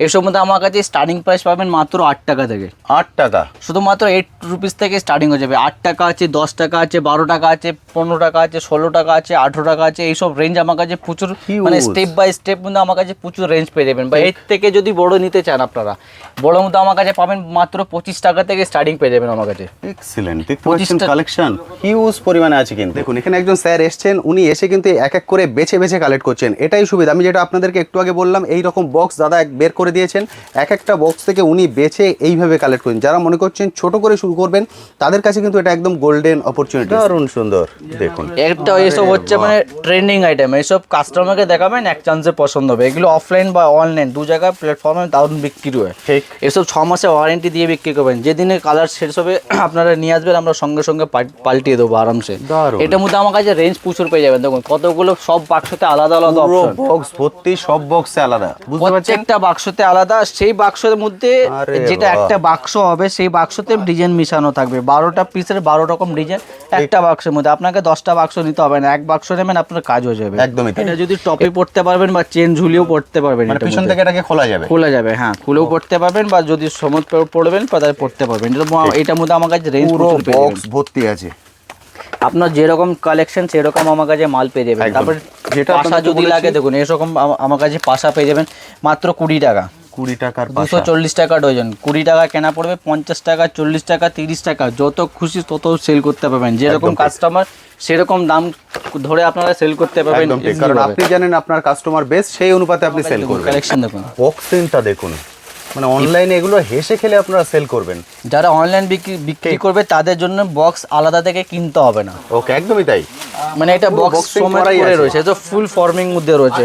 এসব মধ্যে আমার কাছে স্টার্টিং প্রাইস পাবেন মাত্র 8 টাকা থেকে। 8 টাকা, শুধুমাত্র 8 রুপিস থেকে স্টার্টিং হয়ে যাবে। 8 টাকা আছে, 10 টাকা আছে, 12 টাকা আছে, 15 টাকা আছে, 16 টাকা আছে, 18 টাকা আছে। এইসব রেঞ্জ আমার কাছে প্রচুর, মানে স্টেপ বাই স্টেপ মধ্যে আমার কাছে প্রচুর রেঞ্জ পেয়ে যাবেন। বা এর থেকে যদি বড় নিতে চান আপনারা, বড় মধ্যে আমার কাছে পাবেন মাত্র 25 টাকা থেকে স্টার্টিং পেয়ে যাবেন আমার কাছে। এক্সিলেন্ট, দেখতে পাচ্ছেন কালেকশন হিউজ পরিমাণে আছে। কিন্তু দেখুন এখানে একজন স্যার এসেছেন, উনি এসে কিন্তু এক এক করে বেছে বেছে কালেক্ট করছেন। এটাই সুবিধা, আমি যেটা আপনাদেরকে একটু আগে বললাম, এই রকম বক্স দাদা বের করে দিয়েছেন। এক একটা বক্স থেকে উনি বেছে এইভাবে কালেক্ট করেন। যারা মনে করছেন ছোট করে শুরু করবেন, তাদের কাছে কিন্তু এটা একদম গোল্ডেন অপরচুনিটি। দারুণ সুন্দর। দেখুন একটা এসব হচ্ছে মানে ট্রেন্ডিং আইটেম, এইসব কাস্টমারকে দেখাবেন, এক চান্সে পছন্দ হবে। এগুলো অফলাইন বা অনলাইন দু জায়গায় প্ল্যাটফর্মে দারুণ বিক্রি হয়। ঠিক, এসব 6 মাসের ওয়ারেন্টি দিয়ে বিক্রি করবেন। যেদিনে কালার শেষ হবে আপনারা নিয়ে আসবেন, আমরা সঙ্গে সঙ্গে পাল্টিয়ে দেবো আরামসে। এটার মধ্যে আমার কাছে রেঞ্জ প্রচুর পেয়ে যাবেন। দেখুন কতগুলো সব বাক্সতে আলাদা আলাদা অপশন, বক্স ভর্তি, সব বক্সে আলাদা, বুঝতে পারছেন? প্রত্যেকটা বাক্সতে আলাদা। সেই বাক্সের মধ্যে যেটা একটা বাক্স হবে, সেই বাক্সতে ডিজাইন মিশানো থাকবে। 12টা পিসের 12 রকম ডিজাইন একটা বাক্সের মধ্যে। আপনাকে 10টা বাক্স নিতে হবে না, এক বাক্স নেবেন আপনার কাজ হয়ে যাবে। একদমই। এটা যদি টপে পড়তে পারবেন বা চেন ঝুলিয়েও পড়তে পারবেন, মানে পিছন থেকে এটাকে খোলা যাবে, খোলা যাবে। হ্যাঁ, খুলেও পড়তে পারবেন, বা যদি সমত পড়বেন তাহলে পড়তে পারবেন। এটার মধ্যে আমার কাছে রেঞ্জ পুরো বক্স ভর্তি আছে। আপনার যেরকম কালেকশন সেরকম আমার কাছে মাল পেয়ে যাবেন। তারপর যেটা পাশা যদি লাগে, দেখুন এরকম আমার কাছে পাশা পেয়ে যাবেন মাত্র 20 টাকা। 20 টাকার 240 টাকা ডজন। 20 টাকা কেনা পড়বে, 50 টাকা, 40 টাকা, 30 টাকা, যত খুশি তত সেল করতে পারবেন। যেরকম কাস্টমার সেরকম দাম ধরে আপনারা সেল করতে পারবেন। কারণ আপনি জানেন আপনার কাস্টমার বেস, সেই অনুপাতে আপনি সেল করবেন। কালেকশন দেখুন, বক্সিংটা দেখুন, মানে অনলাইনে এগুলো হেসে খেলে আপনারা সেল করবেন। যারা অনলাইন বিক্রি করবে তাদের জন্য বক্স আলাদা থেকে কিনতে হবে না। ওকে, একদমই তাই। মানে এটা বক্স করে রয়েছে, তো ফুল ফর্মিং মধ্যে রয়েছে।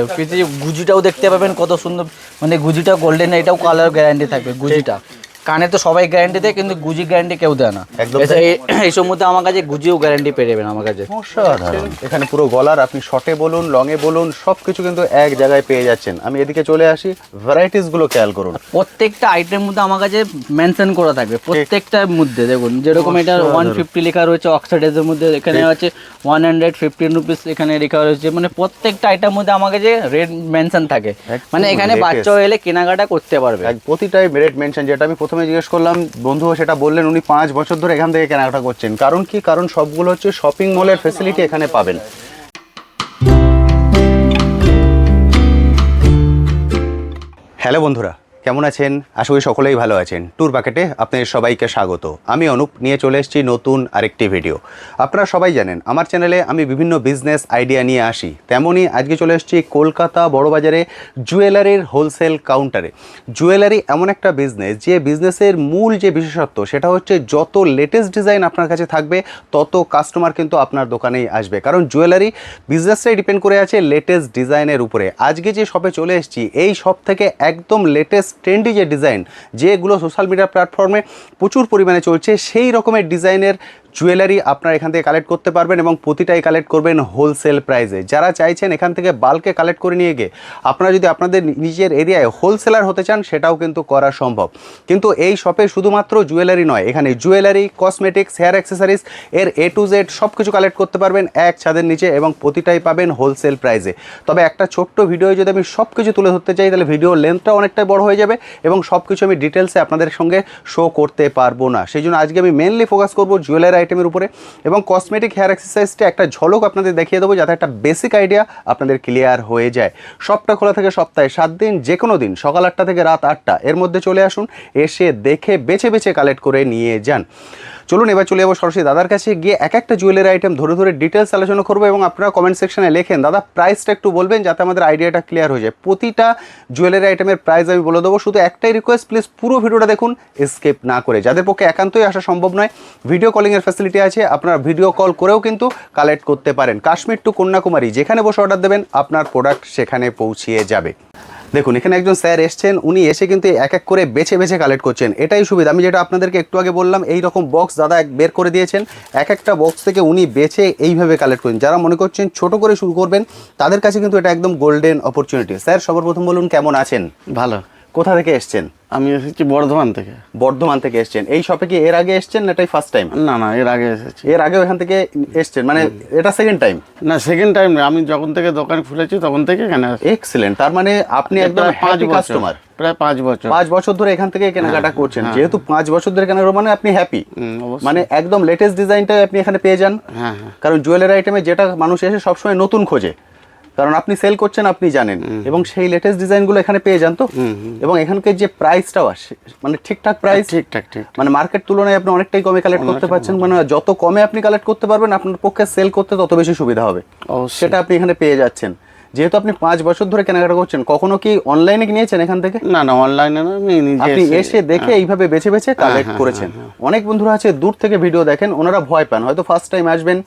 গুজিটাও দেখতে পাবেন কত সুন্দর, মানে গুজিটা গোল্ডেন, এটাও কালার গ্যারান্টি থাকবে। গুজিটা কানে তো সবাই গ্যারান্টি দেয়, কিন্তু গুজি গ্যারান্টি কেউ দেয় না। এইসব মধ্যে আমার কাছে গুজিও গ্যারান্টি পেয়ে যাবেন আমার কাছে। অসাধারণ। এখানে পুরো গলার আপনি শর্টে বলুন, লংয়ে বলুন, সবকিছু কিন্তু এক জায়গায় পেয়ে যাচ্ছেন। আমি এদিকে চলে আসি, ভ্যারাইটিস গুলো খেয়াল করুন। প্রত্যেকটা আইটেম মধ্যে আমার কাছে মেনশন করা থাকবে। প্রত্যেকটার মধ্যে দেখুন, যেরকম এটা 150 লেখা রয়েছে অক্সাইডের মধ্যে, এখানে আছে 115 রুপিস এখানে লেখা রয়েছে। মানে প্রত্যেকটা আইটেম মধ্যে আমার কাছে রেট মেনশন থাকে। মানে এখানে বাচ্চাও এলে কেনাকাটা করতে পারবে। প্রতিটাই রেট মেনশন। যেটা আমি প্রথমে জিজ্ঞেস করলাম, বন্ধু সেটা বললেন উনি 5 বছর ধরে এখান থেকে কেনাকাটা করছেন। কারণ কি? কারণ সবগুলো হচ্ছে শপিং মলের ফেসিলিটি এখানে পাবেন। হ্যালো বন্ধুরা, কেমন আছেন? আশা করি সকলেই ভালো আছেন। ট্যুর বাকেটে আপনাদের সবাইকে স্বাগত। আমি অনুপ নিয়ে চলে এসেছি নতুন আরেকটি ভিডিও। আপনারা সবাই জানেন আমার চ্যানেলে আমি বিভিন্ন বিজনেস আইডিয়া নিয়ে আসি। তেমনই আজকে চলে এসেছি কলকাতা বড়বাজারে জুয়েলারির হোলসেল কাউন্টারে। জুয়েলারি এমন একটা বিজনেস, যে বিজনেসের মূল যে বিশেষত্ব সেটা হচ্ছে যত লেটেস্ট ডিজাইন আপনার কাছে থাকবে তত কাস্টমার কিন্তু আপনার দোকানেই আসবে। কারণ জুয়েলারি বিজনেসটাই ডিপেন্ড করে আছে লেটেস্ট ডিজাইনের উপরে। আজকে যে শপে চলে এসেছি, এই শপ থেকে একদম লেটেস্ট ট্রেন্ডি যে ডিজাইন, যেগুলো সোশ্যাল মিডিয়া প্ল্যাটফর্মে প্রচুর পরিমাণে চলছে, সেই রকমের ডিজাইনের জুয়েলারি আপনারা এখান থেকে কালেক্ট করতে পারবেন এবং প্রতিটাই কালেক্ট করবেন হোলসেল প্রাইসে। যারা চাইছেন এখান থেকে বাল্কে কালেক্ট করে নিয়ে গিয়ে আপনারা যদি আপনাদের নিজের এরিয়ায় হোলসেলার হতে চান, সেটাও কিন্তু করা সম্ভব। কিন্তু এই শপে শুধুমাত্র জুয়েলারি নয়, এখানে জুয়েলারি, কসমেটিক্স, হেয়ার অ্যাক্সেসরিজ এর A to Z সব কিছু কালেক্ট করতে পারবেন এক ছাদের নিচে, এবং প্রতিটাই পাবেন হোলসেল প্রাইসে। তবে একটা ছোট্ট ভিডিও যদি আমি সব কিছু তুলে ধরতে চাই, তাহলে ভিডিওর লেন্থটা অনেকটাই বড় হয়ে যাবে এবং সব কিছু আমি ডিটেলসে আপনাদের সঙ্গে শো করতে পারবো না। সেই জন্য আজকে আমি মেনলি ফোকাস করবো জুয়েলারি আইটেমের উপরে, এবং কসমেটিক হেয়ার এক্সারসাইজটা একটা ঝলক আপনাদের দেখিয়ে দেবো, যাতে একটা বেসিক আইডিয়া আপনাদের ক্লিয়ার হয়ে যায়। সবটা খোলা থেকে সপ্তাহে 7 দিন, যে কোনো দিন সকাল 8টা থেকে রাত 8টা এর মধ্যে চলে আসুন, এসে দেখে বেছে বেছে কালেক্ট করে নিয়ে যান। চলুন এবার চলে যাবো সরাসরি দাদার কাছে গিয়ে এক একটা জুয়েলারি আইটেম ধরে ধরে ডিটেলস আলোচনা করবো, এবং আপনারা কমেন্ট সেকশনে লেখেন দাদা প্রাইসটা একটু বলবেন, যাতে আমাদের আইডিয়াটা ক্লিয়ার হয়ে যায়। প্রতিটা জুয়েলারি আইটেমের প্রাইস আমি বলে দেবো। শুধু একটাই রিকোয়েস্ট, প্লিজ পুরো ভিডিওটা দেখুন স্কিপ না করে। যাদের পক্ষে একান্তই আসা সম্ভব নয়, ভিডিও কলিংয়ের ফ্যাসিলিটি আছে, আপনারা ভিডিও কল করেও কিন্তু কালেক্ট করতে পারেন। কাশ্মীর টু কন্যাকুমারী যেখানে বসে অর্ডার দেবেন, আপনার প্রোডাক্ট সেখানে পৌঁছিয়ে যাবে। দেখুন এখানে একজন স্যার এসছেন, উনি এসে কিন্তু এক এক করে বেছে বেছে কালেক্ট করছেন। এটাই সুবিধা, আমি যেটা আপনাদেরকে একটু আগে বললাম, এই রকম বক্স দাদা বের করে দিয়েছেন। এক একটা বক্স থেকে উনি বেছে এইভাবে কালেক্ট করেন। যারা মনে করছেন ছোট করে শুরু করবেন, তাদের কাছে কিন্তু এটা একদম গোল্ডেন অপরচুনিটি। স্যার সর্বপ্রথম বলুন কেমন আছেন? ভালো। কোথা থেকে এসছেন? আমি এসেছি বর্ধমান থেকে। বর্ধমান থেকে এসেছেন। এই শপে কি এর আগে এসেছেন না এটাই ফার্স্ট টাইম? না না, এর আগে এসেছি। এর আগে ওখান থেকে এসেছেন, মানে এটা সেকেন্ড টাইম? না, সেকেন্ড টাইম না, আমি যখন থেকে দোকান খুলেছি তখন থেকে এখানে আসি। এক্সিলেন্ট, তার মানে আপনি একদম হ্যাপি কাস্টমার। প্রায় 5 বছর। 5 বছর ধরে এখান থেকে কেনাকাটা করছেন। যেহেতু 5 বছর ধরে কেনাকাটা মানে আপনি হ্যাপি, অবশ্যই। মানে একদম লেটেস্ট ডিজাইনটাই আপনি এখানে পেয়ে যান। হ্যাঁ হ্যাঁ। কারণ জুয়েলারি আইটেমে যেটা মানুষ এসে সবসময় নতুন খোঁজে, কারণ আপনি সেল করছেন, আপনি জানেন, এবং সেই লেটেস্ট ডিজাইনগুলো এখানে পেয়ে যান। তো এবং এখানকার যে প্রাইসটাও আসে মানে ঠিকঠাক প্রাইস, ঠিকঠাক ঠিক, মানে মার্কেট তুলনায় আপনি অনেকটাই কমে কালেক্ট করতে পারছেন। মানে যত কমে আপনি কালেক্ট করতে পারবেন আপনার পক্ষে সেল করতে তত বেশি সুবিধা হবে, অবশ্যই। সেটা আপনি এখানে পেয়ে যাচ্ছেন। যেহেতু আপনি 5 বছর ধরে কেনাকাটা করছেন, কখনো কি অনলাইনে নিয়েছেন এখান থেকে? না না, অনলাইনে না, আমি নিজে আপনি এসে দেখে এইভাবে বেছে বেছে কালেক্ট করেছেন। অনেক বন্ধুরা আছে দূর থেকে ভিডিও দেখেন, ওনারা ভয় পান, হয়তো ফার্স্ট টাইম আসবেন,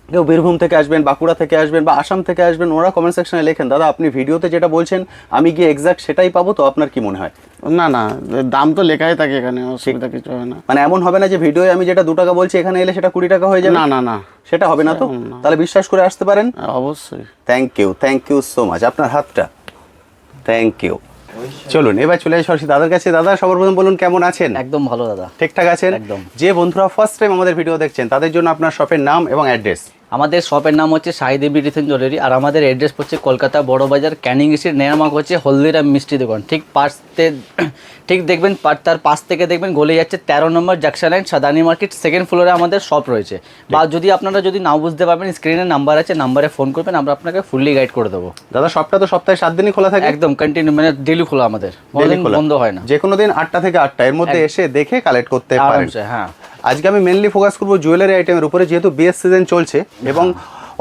কেউ বীরভূম থেকে আসবেন, বাঁকুড়া থেকে আসবেন বা আসাম থেকে আসবেন, ওরা কমেন্ট সেকশনে লেখেন দাদা আপনি ভিডিওতে যেটা বলছেন আমি গিয়ে এক্সাক্ট সেটাই পাবো, তো আপনার কি মনে হয়? না না, দাম তো লেখাই থাকে এখানে, অসুবিধা কিছু হয় না। মানে এমন হবে না যে ভিডিওয়ে আমি যেটা 2 টাকা বলছি এখানে এলে সেটা 20 টাকা হয়ে যাবে? না না না, সেটা হবে না। তো তাহলে বিশ্বাস করে আসতে পারেন। অবশ্যই। Thank you so much. আপনার হাতটা থ্যাংক ইউ। চলুন এবার চলে যাই সরাসরি দাদার কাছে। দাদা সবার প্রথম বলুন কেমন আছেন? একদম ভালো দাদা। ঠিকঠাক আছেন? একদম। যে বন্ধুরা ফার্স্ট টাইম আমাদের ভিডিও দেখছেন তাদের জন্য আপনার শপের নাম এবং অ্যাড্রেস। আমাদের শপের নাম হচ্ছে শাহিদি বিউটিশন জুয়েলারি, আর আমাদের অ্যাড্রেস হচ্ছে কলকাতা বড় বাজার ক্যানিং স্ট্রিট, নেয়ারমার্ক হচ্ছে হলদিরাম মিষ্টি দোকান। ঠিক দেখবেন তার পাশ থেকে দেখবেন গলে যাচ্ছে 13 নম্বর junction line, Sadani market, second ফ্লোরে আমাদের শপ রয়েছে। বা যদি আপনারা যদি নাও বুঝতে পারবেন স্ক্রিনে নাম্বার আছে, নাম্বারে ফোন করবেন, আমরা আপনাকে ফুললি গাইড করে দেবো। দাদা শপটা তো সপ্তাহে 7 দিনই খোলা থাকে? একদম কন্টিনিউ, মানে ডেলি খোলা, আমাদের কোনোদিন বন্ধ হয় না। যে কোনো দিন 8টা থেকে 8টা এর মধ্যে এসে দেখে কালেক্ট করতে পারেন। আরামসে, হ্যাঁ। আজকে আমি মেনলি ফোকাস করব জুয়েলারি আইটেমের উপরে, যেহেতু বিয়ের সিজন চলছে এবং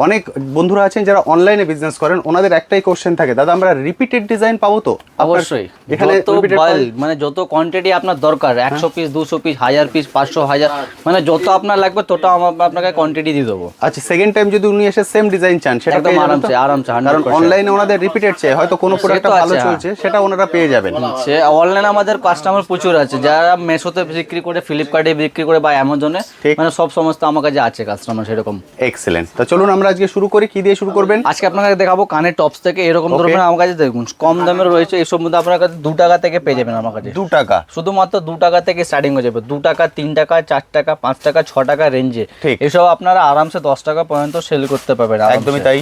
অনেক বন্ধুরা আছেন যারা অনলাইনে বিজনেস করেন, ওনাদের একটাই কোশ্চেন থাকে দাদা আমরা রিপিটেড ডিজাইন পাবো তো? অবশ্যই, এখানে মানে যত কোয়ান্টিটি আপনার দরকার, 100 পিস 200 পিস 1000 পিস 500 1000, মানে যত আপনার লাগবে তত আপনাকে কোয়ান্টিটি দিয়ে দেবো। আচ্ছা, সেকেন্ড টাইম যদি উনি এসে সেম ডিজাইন চান সেটা একদম আরামসে, কারণ অনলাইনে ওনাদের রিপিটেড চাই, হয়তো কোনো প্রোডাক্টটা ভালো চলছে সেটা ওনারা পেয়ে যাবেন। সে অনলাইনে আমাদের কাস্টমার প্রচুর আছে, যারা মেশোতে বিক্রি করে, ফ্লিপকার্টে বিক্রি করে বা অ্যামাজনে, মানে সব সমস্ত আমার কাছে আছে কাস্টমার সেরকম। এক্সেলেন্ট। তো চলুন আমরা আজকে শুরু করি। কি দিয়ে শুরু করবেন? আজকে আপনাকে দেখাবো কানের টপস থেকে, এরকম ধরনের আমার কাছে দেখুন কম দামের রয়েছে, এসব মধ্যে আপনার কাছে 2 টাকা থেকে পেয়ে যাবেন আমার কাছে। 2 টাকা? শুধুমাত্র 2 টাকা থেকে স্টার্টিং হয়ে যাবে। 2 টাকা, 3 টাকা, 4 টাকা, 5 টাকা, 6 টাকা রেঞ্জে এসব আপনারা আরামসে 10 টাকা পর্যন্ত সেল করতে পারবেন। একদমই তাই।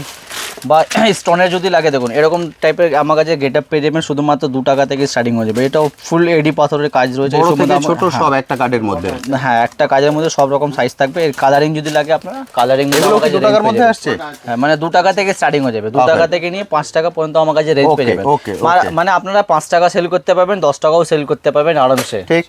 বা স্টোনের যদি লাগে দেখুন এরকম টাইপের আমার কাছে গেট আপ পেয়ে যাবেন, শুধুমাত্র 2 টাকা থেকে স্টার্টিং হয়ে যাবে। এটাও ফুল এডি পাথরের কাজ রয়েছে, ছোট সব একটা কার্ডের মধ্যে। হ্যাঁ, একটা কাজের মধ্যে সব রকম সাইজ থাকবে। এর কালারিং যদি লাগে আপনারা কালারিং 2 টাকার মধ্যে আসছে। হ্যাঁ, মানে 2 টাকা থেকে স্টার্টিং হয়ে যাবে। 2 টাকা থেকে নিয়ে 5 টাকা পর্যন্ত আমার কাছে রেঞ্জ পেয়ে যাবেন। মানে আপনারা 5 টাকা সেল করতে পারবেন, 10 টাকাও সেল করতে পারবেন আরামসে। ঠিক।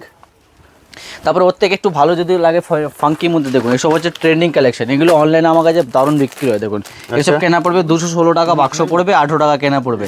তারপরে ওর থেকে একটু ভালো যদি লাগে ফাঙ্কির মধ্যে দেখুন, এসব হচ্ছে ট্রেন্ডিং কালেকশন। এগুলো অনলাইনে আমার কাছে দারুণ বিক্রি হয়। দেখুন এসব কেনা পড়বে 216 টাকা, বাক্স পড়বে 18 টাকা কেনা পড়বে।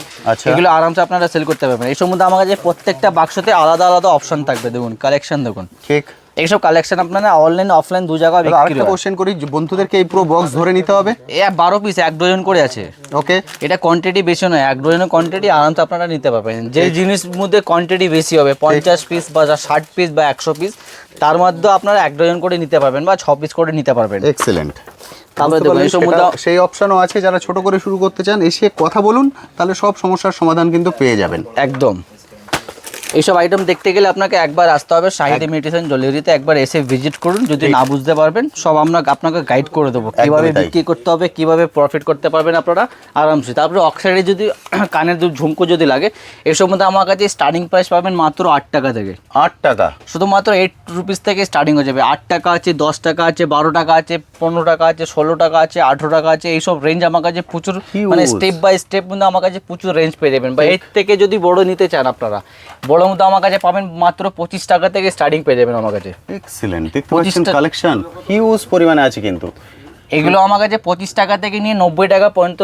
এগুলো আরামসে আপনারা সেল করতে পারবেন। এসব মধ্যে আমার কাছে প্রত্যেকটা বাক্সতে আলাদা আলাদা অপশন থাকবে। দেখুন কালেকশন দেখুন। ঠিক। এইসব কালেকশন আপনারা অনলাইন অফলাইন 2 জায়গায় বিক্রি হয়। আরেকটা কোশ্চেন করি, বন্ধুদেরকে এই পুরো বক্স ধরে নিতে হবে? 12 পিস 1 ডজন করে আছে। ওকে, এটা কোয়ান্টিটি বেশি নয়, 1 ডজনের কোয়ান্টিটি আরামসে আপনারা নিতে পারবেন। যে জিনিস মধ্যে কোয়ান্টিটি বেশি হবে 50 পিস বা 60 পিস বা 100 পিস, তার মধ্যে আপনারা 1 ডজন করে নিতে পারবেন বা 6 পিস করে নিতে পারবেন। এক্সেলেন্ট। তারপরে দেখুন এসব মধ্যে সেই অপশনও আছে, যারা ছোট করে শুরু করতে চান এসে কথা বলুন, তাহলে সব সমস্যার সমাধান কিন্তু পেয়ে যাবেন। একদম। এইসব আইটেম দেখতে গেলে আপনাকে একবার আসতে হবে শাহিদি বিউটিশন জুয়েলারিতে, একবার এসে ভিজিট করুন। যদি না বুঝতে পারবেন সব আমরা আপনাকে গাইড করে দেবো, কিভাবে বিক্রি করতে হবে, কিভাবে প্রফিট করতে পারবেন আপনারা আরামসে। তারপরে অক্সাইডে যদি কানের ঝুমকো যদি লাগে, এসব মধ্যে আমার কাছে স্টার্টিং প্রাইস পাবেন মাত্র 8 টাকা থেকে। 8 টাকা? শুধুমাত্র 8 রুপিস থেকে স্টার্টিং হয়ে যাবে। 8 টাকা আছে, 10 টাকা আছে, 12 টাকা আছে, 15 টাকা আছে, 16 টাকা আছে, 18 টাকা আছে। এইসব রেঞ্জ আমার কাছে প্রচুর, মানে স্টেপ বাই স্টেপ মধ্যে আমার কাছে প্রচুর রেঞ্জ পেয়ে যাবেন। বা এর থেকে যদি বড় নিতে চান আপনারা, বড় মধ্যে আমার কাছে পাবেন মাত্র 25 টাকা থেকে স্টার্টিং পেয়ে যাবেন আমার কাছে। এক্সিলেন্ট। দেখতে পাচ্ছেন কালেকশন হিউজ পরিমাণে আছে কিন্তু। এগুলো আমার কাছে 25 টাকা থেকে নিয়ে 90 টাকা পর্যন্ত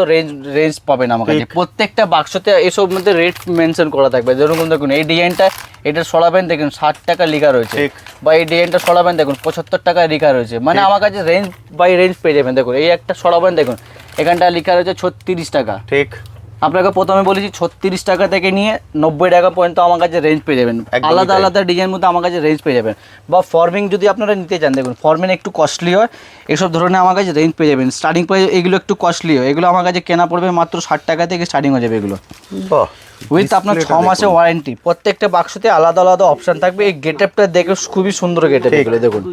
রেঞ্জ পাবেন আমার কাছে। প্রত্যেকটা বাক্সতে এসব মধ্যে রেট মেনশন করা থাকবে। যেরকম দেখুন এই ডিজাইনটা, এটা সরাবেন দেখুন 60 টাকা লেখা রয়েছে, বা এই ডিজাইনটা সরাবেন দেখুন 75 টাকা লেখা রয়েছে। মানে আমার কাছে রেঞ্জ বাই রেঞ্জ পেয়ে যাবেন। দেখুন এই একটা সরাবেন দেখুন এখানটা লেখা রয়েছে 36 টাকা। ঠিক। আপনাকে প্রথমে বলেছি 36 টাকা থেকে নিয়ে 90 টাকা পর্যন্ত আমার কাছে রেঞ্জ পেয়ে যাবেন। আলাদা আলাদা ডিজাইন মধ্যে আমার কাছে রেঞ্জ পেয়ে যাবেন। বা ফর্মিং যদি আপনারা নিতে চান, দেখুন ফর্মিং একটু কস্টলি হয়, এসব ধরনের আমার কাছে রেঞ্জ পেয়ে যাবেন। স্টার্টিং প্রাইস এগুলো একটু কস্টলি হয়, এগুলো আমার কাছে কেনা পড়বে মাত্র 60 টাকা থেকে স্টার্টিং হয়ে যাবে এগুলো। উইথ আপনার 6 মাসের ওয়ারেন্টি। প্রত্যেকটা বাক্সতে আলাদা আলাদা অপশন থাকবে। এই গেটআপটা দেখে খুবই সুন্দর গেটআপ, এগুলো দেখুন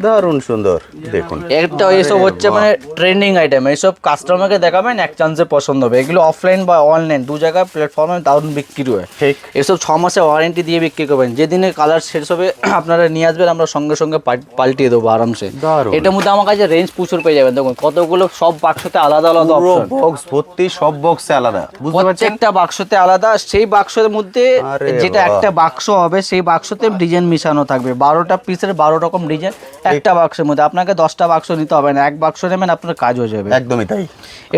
দারুণ সুন্দর। দেখুন একটা এইসব হচ্ছে মানে ট্রেন্ডিং আইটেম, এইসব কাস্টমারকে দেখাবেন এক চান্সে পছন্দ হবে। এগুলো অফলাইন বা অনলাইন দু জায়গায় প্ল্যাটফর্মে দারুণ বিক্রি হয়। ঠিক এসব 6 মাসের ওয়ারেন্টি দিয়ে বিক্রি করবেন। যেদিনে কালার শেষ হবে আপনারা নিয়ে আসবেন, আমরা সঙ্গে সঙ্গে পাল্টিয়ে দেবো আরামসে। দারুণ। এটার মধ্যে আমার কাছে রেঞ্জ প্রচুর পেয়ে যাবেন। দেখুন কতগুলো সব বাক্সতে আলাদা আলাদা পুরো অপশন, বক্স ভর্তি, সব বক্সে আলাদা, বুঝতে পারছেন? প্রত্যেকটা বাক্সতে আলাদা। সেই বাক্সের মধ্যে আরে যেটা বাহ। একটা বাক্স হবে সেই বাক্সতে ডিজাইন মিশানো থাকবে। 12টা পিসের 12 রকম ডিজাইন একটা বাক্সের মধ্যে। আপনাকে 10টা বাক্স নিতে হবে না, এক বাক্স নেবেন আপনার কাজ হয়ে যাবে। একদমই তাই।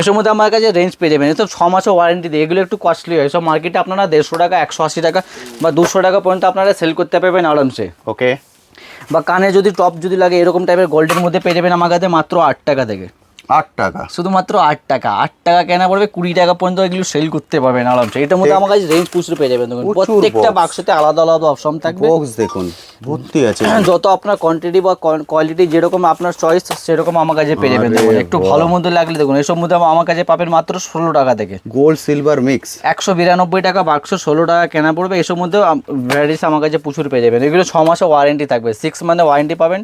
এসব মধ্যে আমার কাছে রেঞ্জ পেয়ে যাবেন। এসব 6 মাসের ওয়ারেন্টি দিয়ে। এগুলো একটু কস্টলি হয়। এসব মার্কেটে আপনারা 150 টাকা, 180 টাকা বা 200 টাকা পর্যন্ত আপনারা সেল করতে পারবেন আরামসে। ওকে, বা কানে যদি টপ যদি লাগে এরকম টাইপের গোল্ডের মধ্যে পেয়ে যাবেন আমার কাছে মাত্র 8 টাকা থেকে। 8 টাকা, শুধুমাত্র 8 টাকা। 8 টাকা কেনা পড়বে, 20 টাকা পর্যন্ত এগুলো সেল করতে পারবেন আরামসে। এটার মধ্যে আমার কাছে রেঞ্জ প্রচুর পেয়ে যাবেন। দেখুন প্রচুর প্রত্যেকটা box। বাক্সতে আলাদা আলাদা অপশন থাকবে। বক্স দেখুন ভর্তি আছে। যত আপনার কোয়ান্টিটি বা কোয়ালিটি যেরকম আপনার চয়েস সেরকম আমার কাছে পেয়ে যাবেন। আরে দেখুন একটু বাহ। ভালো মধ্যে লাগলে দেখুন এসব মধ্যে আমার কাছে পাবেন মাত্র 16 টাকা থেকে। গোল্ড সিলভার মিক্স, 192 টাকা বাক্স, 16 টাকা কেনা পড়বে। এসব মধ্যে ভ্যারাইটিস আমার কাছে প্রচুর পেয়ে যাবেন। এগুলো 6 মাসের ওয়ারেন্টি থাকবে। 6 মান্থের ওয়ারেন্টি পাবেন।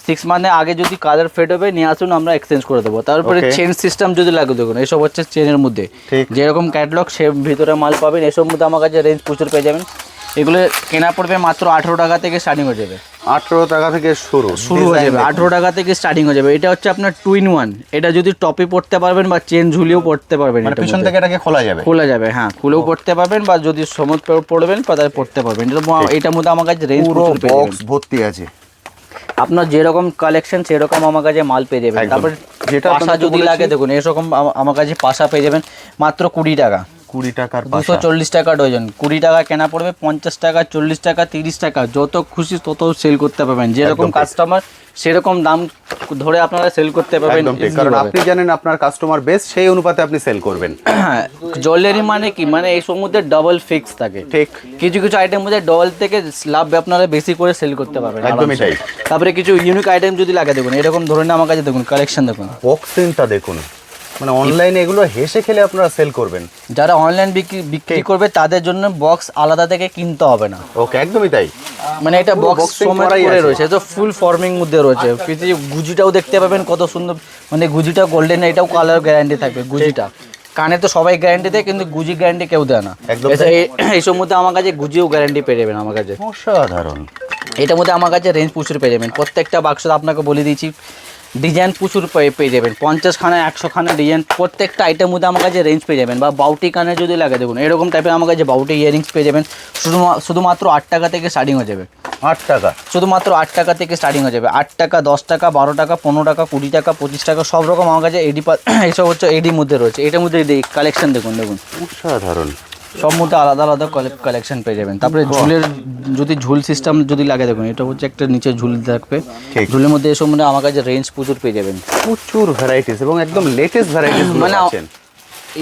6 মান্থে আগে যদি কালার ফেড হবে নিয়ে আসুন, আমরা এক্সচেঞ্জ করে দেবো। তারপরে Okay. চেন সিস্টেম যদি লাগে দেখুন এসব হচ্ছে চেনের মধ্যে ঠিক। যেরকম ক্যাটলগ সে ভিতরে মাল পাবেন। এসব মধ্যে আমার কাছে রেঞ্জ প্রচুর পেয়ে যাবেন। এগুলো কেনা পড়বে মাত্র 18 টাকা থেকে স্টার্টিং হয়ে যাবে। 18 টাকা থেকে শুরু হয়ে যাবে 18 টাকা থেকে স্টার্টিং হয়ে যাবে। এটা হচ্ছে আপনার 2 in 1। এটা যদি টপে পড়তে পারবেন বা চেন ঝুলিয়েও পড়তে পারবেন। মানে এটার পিছন মধ্যে থেকে এটাকে খোলা যাবে। খোলা যাবে, হ্যাঁ খুলেও পড়তে পারবেন বা যদি সমুদ পড়বেন তাহলে পড়তে পারবেন। এটার মধ্যে আমার কাছে রেঞ্জ পুরো প্রচুর পেয়ে বক্স যাবেন। ভর্তি আছে। আপনার যেরকম কালেকশন সেরকম আমার কাছে মাল পেয়ে যাবেন। একদম। তারপর যেটা পাশা আপনাকে যদি বলেছি। লাগে দেখুন এরকম আমার কাছে পাশা পেয়ে যাবেন মাত্র 20 টাকা। 20 টাকার পাশা। 240 টাকা ডজন। 20 টাকা কেনা পড়বে, 50 টাকা, 40 টাকা, 30 টাকা যত খুশি তত সেল করতে পারবেন। যেরকম একদম ঠিক। কাস্টমার সেরকম দাম ধরে আপনারা সেল করতে পারবেন। একদম ঠিক, কারণ আপনি জানেন আপনার কাস্টমার বেস, সেই অনুপাতে আপনি সেল করবেন। জুয়েলারি মানে কি, মানে এই মধ্যে ডবল ফিক্স থাকে। ঠিক। কিছু কিছু আইটেম মধ্যে ডবল থেকে লাভ আপনারা বেশি করে সেল করতে পারবেন একদমই আরামসে। তাই। তারপরে কিছু ইউনিক আইটেম যদি লাগে দেখুন এরকম ধরনের আমার কাছে দেখুন কালেকশন দেখুন। বক্সিংটা দেখুন, মানে অনলাইনে এগুলো হেসে খেলে আপনারা সেল করবেন। যারা অনলাইন বিক্রি করবে তাদের জন্য বক্স আলাদা থেকে কিনতে হবে না। ওকে, একদমই তাই। মানে এটা পুরো বক্স boxing সমেত করাই করে আছে। রয়েছে, তো ফুল ফর্মিং মধ্যে রয়েছে। পৃথিবী গুজিটাও দেখতে পাবেন কত সুন্দর, মানে গুজিটা গোল্ডেন, এটাও কালার গ্যারান্টি থাকবে গুজিটা। কানে তো সবাই গ্যারান্টি দেয় কিন্তু গুজি গ্যারান্টি কেউ দেয় না। একদম এইসব মধ্যে আমার কাছে গুজিও গ্যারান্টি পেয়ে যাবেন আমার কাছে। অসাধারণ। এটার মধ্যে আমার কাছে রেঞ্জ প্রচুর পেয়ে যাবেন। প্রত্যেকটা বাক্স আপনাকে বলে দিয়েছি ডিজাইন প্রচুর পেয়ে যাবেন। 50 খানা 100 খানা ডিজাইন প্রত্যেকটা আইটেম মধ্যে আমার কাছে রেঞ্জ পেয়ে যাবেন। বা বাউটি কানে যদি লাগে দেখুন এরকম টাইপের আমার কাছে বাউটি ইয়ারিংস পেয়ে যাবেন। শুধুমাত্র 8 টাকা থেকে স্টার্টিং হয়ে যাবে। 8 টাকা, শুধুমাত্র 8 টাকা থেকে স্টার্টিং হয়ে যাবে। 8 টাকা, 10 টাকা, 12 টাকা, 15 টাকা, 20 টাকা, 25 টাকা সব রকম আমার কাছে এডি এইসব হচ্ছে এডির মধ্যে রয়েছে। এটার মধ্যে কালেকশন দেখুন অসাধারণ। সব মধ্যে আলাদা আলাদা কালেকশন পেয়ে যাবেন। তারপরে ঝুলের যদি ঝুল সিস্টেম যদি লাগে দেখুন এটা হচ্ছে একটা নিচে ঝুল থাকবে। ঠিক। ঝুলের মধ্যে এসব মধ্যে আমার কাছে রেঞ্জ প্রচুর পেয়ে যাবেন। প্রচুর ভ্যারাইটিস এবং একদম লেটেস্ট ভ্যারাইটিস মানে আছেন।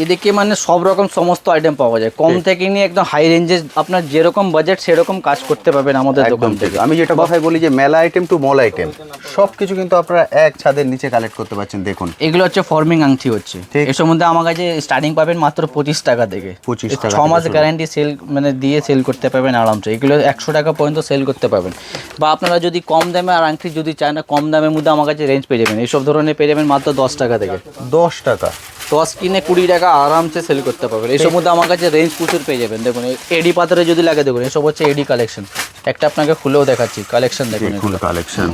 এদিকে মানে সব রকম সমস্ত আইটেম পাওয়া যায়, কম থেকে নিয়ে একদম হাই রেঞ্জে। আপনার যেরকম বাজেট সেরকম কাজ করতে পারবেন আমাদের দোকান একদম ঠিক। থেকে। আমি যেটা কথাই বলি যে মেলা আইটেম টু মল আইটেম সব কিছু কিন্তু আপনারা এক ছাদের নিচে কালেক্ট করতে পারছেন। দেখুন এগুলো হচ্ছে ফর্মিং আংটি হচ্ছে। ঠিক। এর মধ্যে আমার কাছে স্টার্টিং পাবেন মাত্র 25 টাকা থেকে। 25 টাকা 6 মাস থেকে শুরু। গ্যারান্টি সেল মানে দিয়ে সেল করতে পারবেন আরামসে। এগুলো 100 টাকা পর্যন্ত সেল করতে পারবেন। বা আপনারা যদি কম দামে আর আংটি যদি চান না, কম দামের মধ্যে আমার কাছে রেঞ্জ পেয়ে যাবেন। এইসব ধরনের পেয়ে যাবেন মাত্র 10 টাকা থেকে। 10 টাকা 10 কিনে 20 টাকা আরামসে সেল করতে পারবেন। এইসব মধ্যে আমার কাছে রেঞ্জ প্রচুর পেয়ে যাবেন। দেখুন এডি পাথরে যদি লাগে দেখুন এসব হচ্ছে এডি কালেকশন। একটা আপনাকে খুলেও দেখাচ্ছি কালেকশন দেখুন। দেখুন কালেকশন।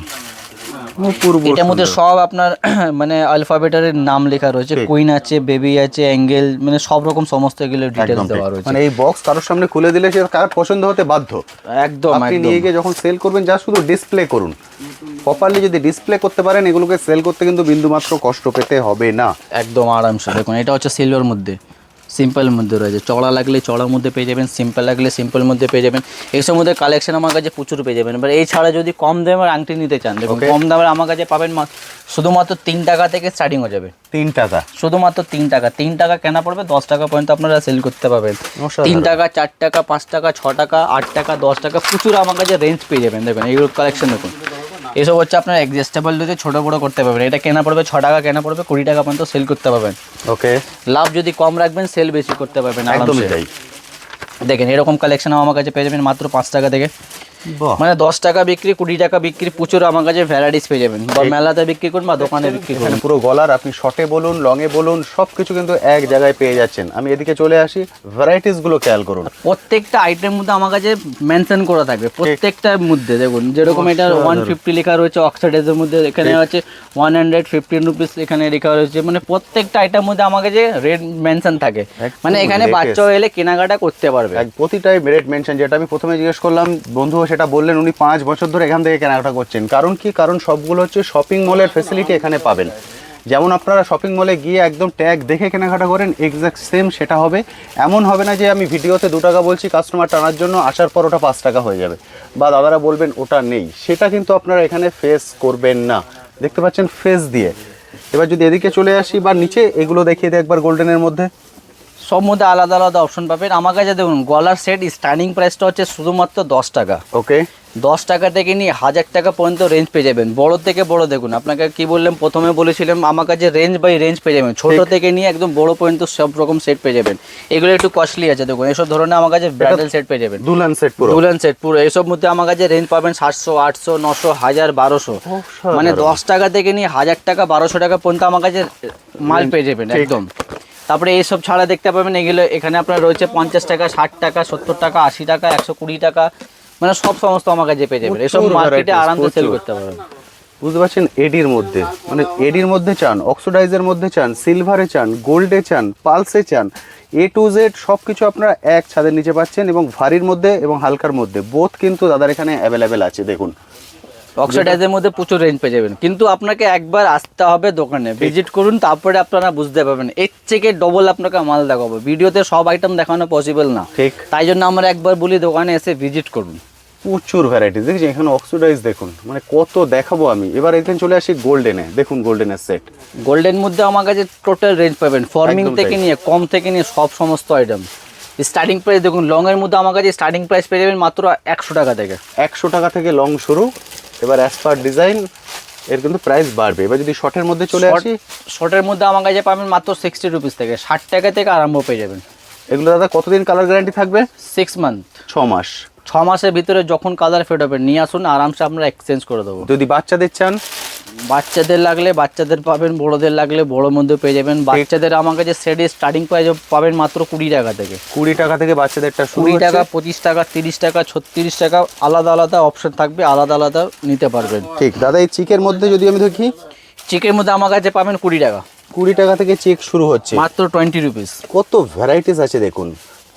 এটার মধ্যে সব আপনার মানে অ্যালফাবেটের নাম লেখা রয়েছে। কুইন আছে, বেবি আছে, অ্যাঙ্গেল, মানে সব রকম সমস্ত এগুলো ডিটেলস দেওয়া রয়েছে। মানে এই বক্স কারোর সামনে খুলে দিলে সে কার পছন্দ হতে বাধ্য। একদম আপনি একদম নিয়ে গিয়ে যখন সেল করবেন যা শুধু ডিসপ্লে করুন। প্রপারলি যদি ডিসপ্লে করতে পারেন এগুলোকে সেল করতে কিন্তু বিন্দুমাত্র কষ্ট পেতে হবে না। একদম আরামসে। দেখুন এটা হচ্ছে সিলভার মধ্যে, সিম্পল মধ্যে রয়েছে। চড়া লাগলে চড়ার মধ্যে পেয়ে যাবেন, সিম্পল লাগলে সিম্পল মধ্যে পেয়ে যাবেন। এইসব মধ্যে কালেকশন আমার কাছে প্রচুর পেয়ে যাবেন। এবার এই ছাড়া যদি কম দামের আংটি নিতে চান দেখুন Okay. কম দামের আমার কাছে পাবেন শুধুমাত্র 3 টাকা থেকে স্টার্টিং হয়ে যাবে। 3 টাকা, শুধুমাত্র 3 টাকা। 3 টাকা কেনা পড়বে, 10 টাকা পর্যন্ত আপনারা সেল করতে পারবেন। অসাধারণ। 3 টাকা, 4 টাকা, 5 টাকা, 6 টাকা, 8 টাকা, 10 টাকা প্রচুর আমার কাছে রেঞ্জ পেয়ে যাবেন। দেখুন এইগুলো কালেকশন দেখুন। এসব হচ্ছে আপনার অ্যাডজাস্টেবল দিয়ে ছোটো বড়ো করতে পারবেন। এটা কেনা পড়বে 6 টাকা, কেনা পড়বে 20 টাকা পর্যন্ত সেল করতে পারবেন। ওকে, লাভ যদি কম রাখবেন সেল বেশি করতে পারবেন একদমই আরামসে। তাই। দেখেন এরকম কালেকশন আমার কাছে পেয়ে যাবেন মাত্র 5 টাকা থেকে। বাহ, মানে 10 টাকা বিক্রি, 20 টাকা বিক্রি, প্রচুর আমার কাছে ভ্যারাইটিস পেয়ে যাবেন। বা মেলাতে বিক্রি করুন বা দোকানে বিক্রি করুন। এখানে পুরো গলার আপনি শর্টে বলুন, লংয়ে বলুন, সব কিছু কিন্তু এক জায়গায় পেয়ে যাচ্ছেন। আমি এদিকে চলে আসি, ভ্যারাইটিসগুলো খেয়াল করুন। প্রত্যেকটা আইটেমের মধ্যে আমার কাছে মেনশন করা থাকবে, প্রত্যেকটার মধ্যে দেখুন যেরকম এটা 150 লেখা রয়েছে অক্সাইডের মধ্যে, এখানে আছে 115 রুপিস এখানে লেখা রয়েছে। মানে প্রত্যেকটা আইটেমের মধ্যে আমার কাছে রেট মেনশন থাকে, মানে এখানে বাচ্চা এলে কেনাকাটা করতে পারবে। প্রতিটাই রেট মেনশন, যেটা আমি প্রথমে জিজ্ঞেস করলাম, বন্ধু সেটা বললেন উনি 5 বছর ধরে এখান থেকে কেনাকাটা করছেন। কারণ কি? কারণ সবগুলো হচ্ছে শপিং মলের ফেসিলিটি এখানে পাবেন। যেমন আপনারা শপিং মলে গিয়ে একদম ট্যাগ দেখে কেনাকাটা করেন, এক্স্যাক্ট সেম সেটা হবে। এমন হবে না যে আমি ভিডিওতে 2 টাকা বলছি কাস্টমার টানার জন্য, আসার পর ওটা 5 টাকা হয়ে যাবে, বা দাদারা বলবেন ওটা নেই। সেটা কিন্তু আপনারা এখানে ফেস করবেন না। দেখতে পাচ্ছেন ফেস দিয়ে। এবার যদি এদিকে চলে আসি বা নিচে, এগুলো দেখিয়ে দিই একবার গোল্ডেনের মধ্যে। সব মধ্যে আলাদা আলাদা অপশন পাবেন আমার কাছে। দেখুন গলার সেট স্টার্টিং প্রাইসটা হচ্ছে শুধুমাত্র 10 টাকা। ওকে, 10 টাকা থেকে নিয়ে 1000 টাকা পর্যন্ত রেঞ্জ পেয়ে যাবেন। বড় থেকে বড় দেখুন, আপনাকে কি বললাম প্রথমে বলেছিলাম আমার কাছে রেঞ্জ বাই রেঞ্জ পেয়ে যাবেন। ছোট থেকে নিয়ে একদম বড় পর্যন্ত সব রকম সেট পেয়ে যাবেন। এগুলো একটু কস্টলি আছে দেখুন, এসব ধরনের আমার কাছে ব্রাইডাল সেট পেয়ে যাবেন। দুলহান সেট পুরো, দুলহান সেট পুরো এসব মধ্যে আমার কাছে রেঞ্জ পাবেন 700, 800, 900, 1000, 1200। মানে 10 টাকা থেকে নিয়ে 1000 টাকা, 1200 টাকা পর্যন্ত আমার কাছে মাল পেয়ে যাবেন একদম। তারপরে এইসব ছাড়া দেখতে পাবেন এগুলো এখানে আপনার রয়েছে 50 টাকা, 60 টাকা, 70 টাকা, 80 টাকা, 120 টাকা, মানে সব সমস্ত আমার কাছে পেয়ে যাবেন। এসব মার্কেটে আরামসে সেল করতে পারবেন। বুঝতে পারছেন? এডির মধ্যে, মানে এডির মধ্যে চান, অক্সিডাইজের মধ্যে চান, সিলভারে চান, গোল্ডে চান, পালসে চান, A to Z সব কিছু আপনারা এক ছাদের নিচে পাচ্ছেন। এবং ভারীর মধ্যে এবং হালকার মধ্যে বোথ কিন্তু দাদার এখানে অ্যাভেলেবেল আছে। দেখুন অক্সিডাইজের মধ্যে প্রচুর রেঞ্জ পেয়ে যাবেন, কিন্তু আপনাকে একবার আসতে হবে দোকানে, ভিজিট করুন, তারপরে আপনারা বুঝতে পারবেন। এর থেকে ডবল আপনাকে মাল দেখাবো। ভিডিওতে সব আইটেম দেখানো পসিবল না, ঠিক। তাই জন্য আমরা একবার বলি দোকানে এসে ভিজিট করুন। প্রচুর ভ্যারাইটিস দেখছি এখানে। অক্সিডাইজ দেখুন, মানে কত দেখাবো আমি। এবার এখানে চলে আসি গোল্ডেনে। দেখুন গোল্ডেনের সেট। গোল্ডেন মধ্যে আমার কাছে টোটাল রেঞ্জ পাবেন, ফর্মিং একদম থেকে তাই। নিয়ে কম থেকে নিয়ে সব সমস্ত আইটেম। স্টার্টিং প্রাইস দেখুন, লং এর মধ্যে আমার কাছে স্টার্টিং প্রাইস পেয়ে যাবেন মাত্র 100 টাকা থেকে। 100 টাকা থেকে লং শুরু। এবার অ্যাজ পার ডিজাইন এর কিন্তু প্রাইস বাড়বে। এবার যদি শর্টের মধ্যে চলে আসি, শর্টের মধ্যে আমার কাছে পাবেন মাত্র 60 রুপিস থেকে, 60 টাকা থেকে আরম্ভ পেয়ে যাবেন। এগুলো দাদা কতদিন কালার গ্যারান্টি থাকবে? 6 মান্থ, 6 মাস। 6 মাসের ভিতরে যখন কালার ফেড হবে নিয়ে আসুন, আরামসে আমরা এক্সচেঞ্জ করে দেবো। যদি বাচ্চাদের চান, বাচ্চাদের লাগলে বাচ্চাদের পাবেন, বড়দের লাগলে বড়োর মধ্যে পেয়ে যাবেন। বাচ্চাদের আমার কাছে সেট স্টার্টিং প্রাইস পাবেন মাত্র 20 টাকা থেকে। 20 টাকা থেকে বাচ্চাদেরটা শুরু 20 টাকা, হচ্ছে। 25 টাকা, 30 টাকা, 36 টাকা, আলাদা আলাদা অপশন থাকবে, আলাদা আলাদা নিতে পারবেন। ঠিক দাদা, এই চিকের মধ্যে যদি আমি দেখি, চিকের মধ্যে আমার কাছে পাবেন 20 টাকা, 20 টাকা থেকে চেক শুরু হচ্ছে। মাত্র 20 রুপিস। কত ভ্যারাইটিস আছে দেখুন।